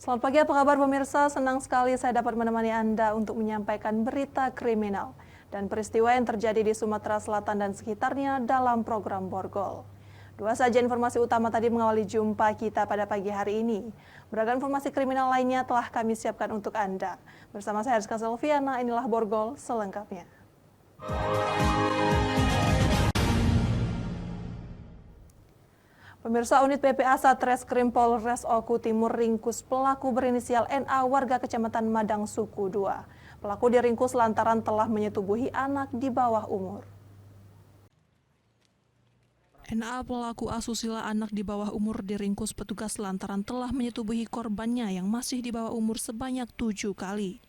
Selamat pagi, apa kabar pemirsa? Senang sekali saya dapat menemani Anda untuk menyampaikan berita kriminal dan peristiwa yang terjadi di Sumatera Selatan dan sekitarnya dalam program Borgol. Dua saja informasi utama tadi mengawali jumpa kita pada pagi hari ini. Beragam informasi kriminal lainnya telah kami siapkan untuk Anda. Bersama saya Rizka Selviana, inilah Borgol selengkapnya. Pemirsa, unit PPA Satreskrim Polres Oku Timur ringkus pelaku berinisial NA warga Kecamatan Madang Suku 2. Pelaku diringkus lantaran telah menyetubuhi anak di bawah umur. NA, pelaku asusila anak di bawah umur, diringkus petugas lantaran telah menyetubuhi korbannya yang masih di bawah umur sebanyak 7 kali.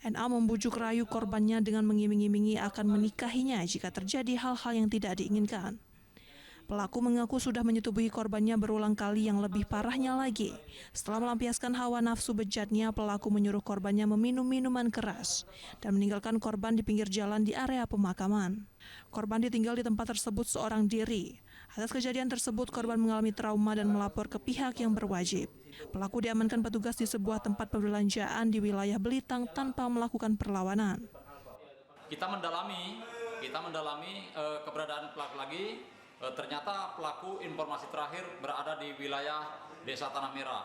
NA membujuk rayu korbannya dengan mengiming-imingi akan menikahinya jika terjadi hal-hal yang tidak diinginkan. Pelaku mengaku sudah menyetubuhi korbannya berulang kali, yang lebih parahnya lagi. Setelah melampiaskan hawa nafsu bejatnya, pelaku menyuruh korbannya meminum minuman keras dan meninggalkan korban di pinggir jalan di area pemakaman. Korban ditinggal di tempat tersebut seorang diri. Atas kejadian tersebut, korban mengalami trauma dan melapor ke pihak yang berwajib. Pelaku diamankan petugas di sebuah tempat perbelanjaan di wilayah Belitang tanpa melakukan perlawanan. Kita mendalami keberadaan pelaku lagi. Ternyata pelaku informasi terakhir berada di wilayah Desa Tanah Merah.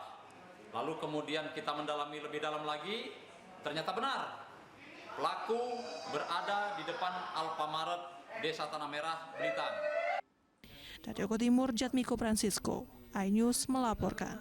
Lalu kemudian kita mendalami lebih dalam lagi, ternyata benar pelaku berada di depan Alfamaret Desa Tanah Merah, Belitang. Dari Oku Timur, Jatmiko Francisco, iNews melaporkan.